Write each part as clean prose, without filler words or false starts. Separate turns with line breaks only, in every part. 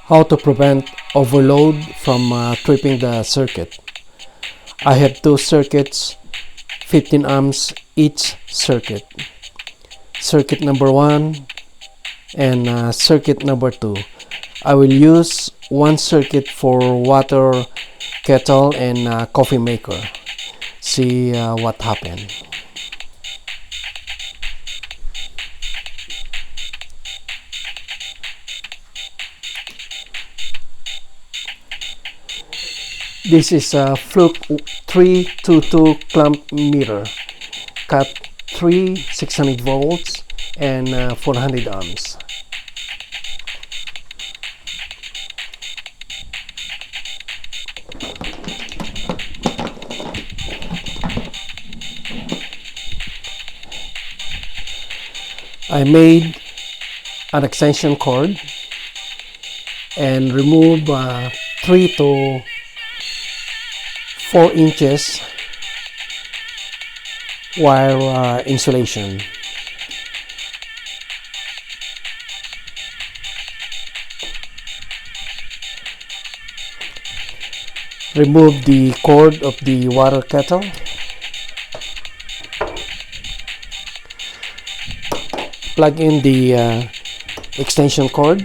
How to prevent overload from tripping the circuit. I have two circuits, 15 amps each circuit. Circuit number 1 and circuit number 2. I will use one circuit for water kettle and coffee maker. See what happened. This is a Fluke 322 clamp meter, cut 3 600 volts and 400 amps. I made an extension cord and remove 3 to 4 inches wire insulation. Remove the cord of the water kettle. Plug in the extension cord.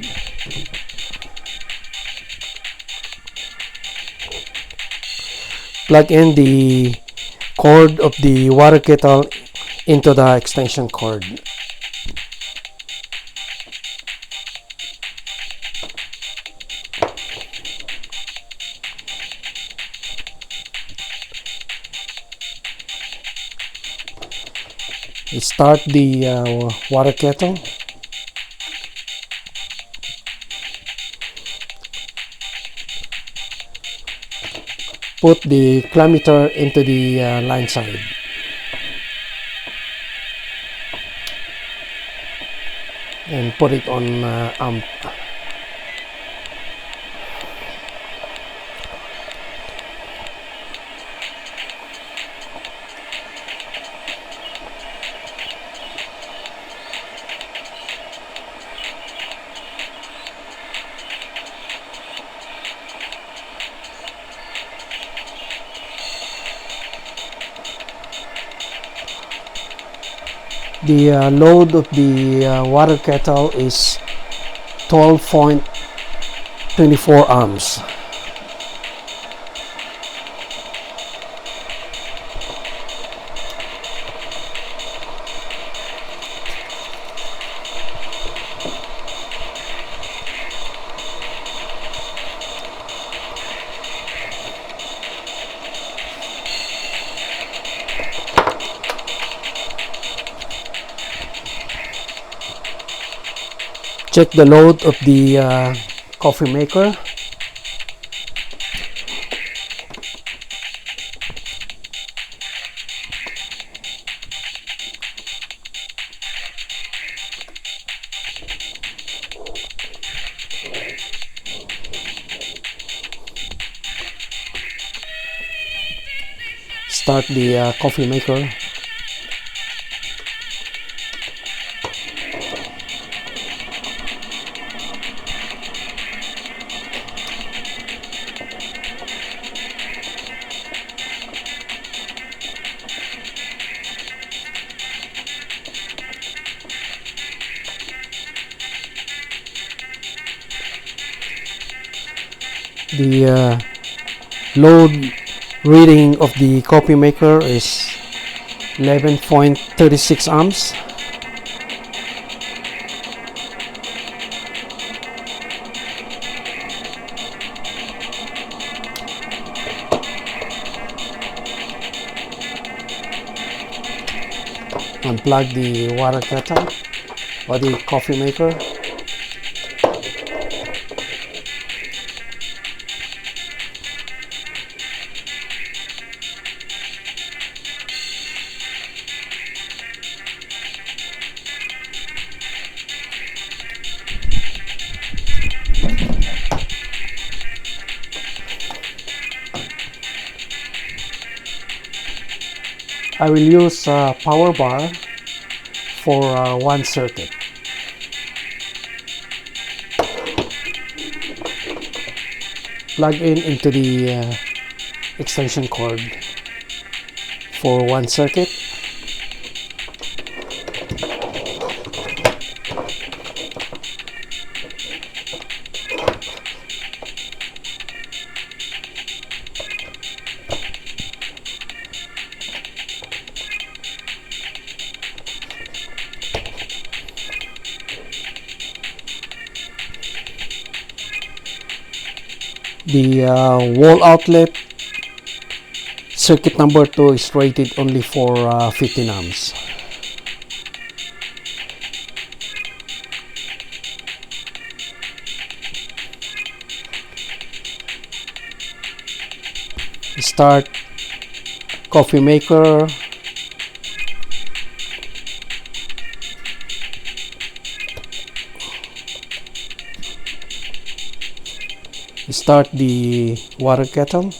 Plug in the cord of the water kettle into the extension cord. Start the water kettle. Put the clamp meter into the line side. And put it on amp. The load of the water kettle is 12.24 amps. Check the load of the coffee maker. Start the coffee maker. The load reading of the coffee maker is 11.36 amps. Unplug the water kettle or the coffee maker. I will use a power bar for one circuit. plug in into the extension cord for one circuit. The wall outlet circuit number 2 is rated only for 15 amps. Start coffee maker. Start the water kettle.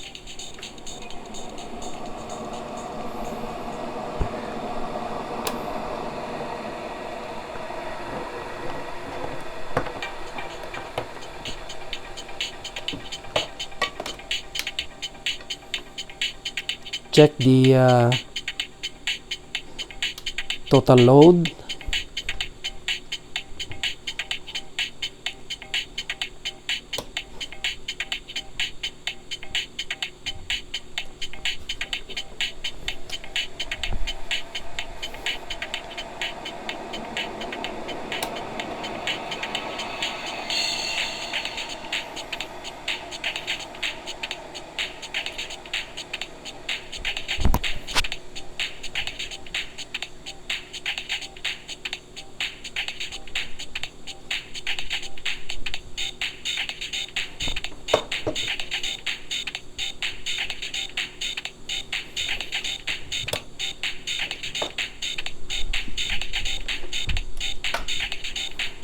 Check the total load.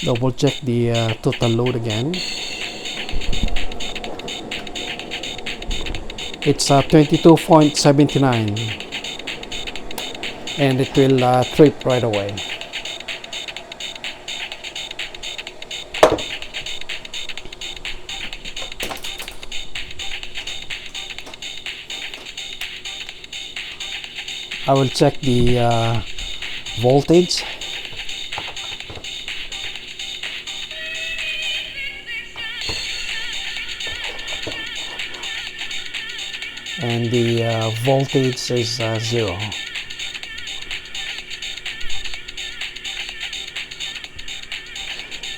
Double check the total load again. It's 22.79 and it will trip right away. I will check the voltage. And the voltage is 0.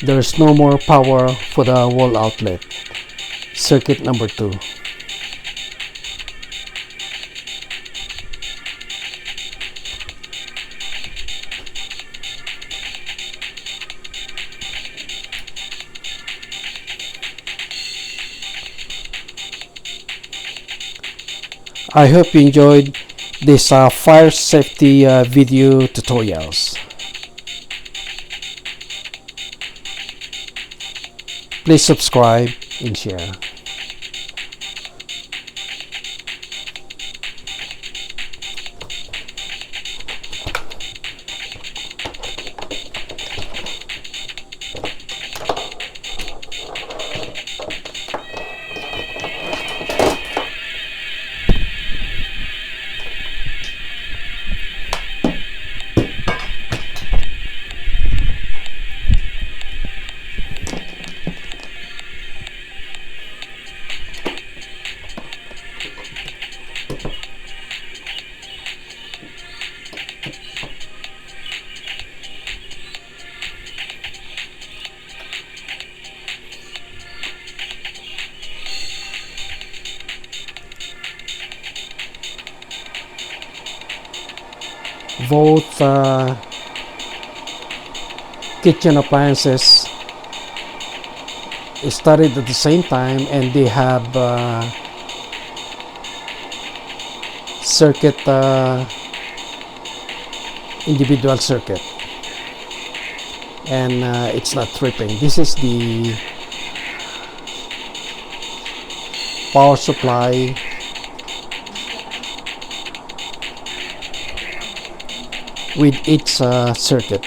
There's no more power for the wall outlet, circuit number 2. I hope you enjoyed this fire safety video tutorials. Please subscribe and share. Both kitchen appliances started at the same time, and they have circuit individual circuit, and it's not tripping. This is the power supply with its circuit.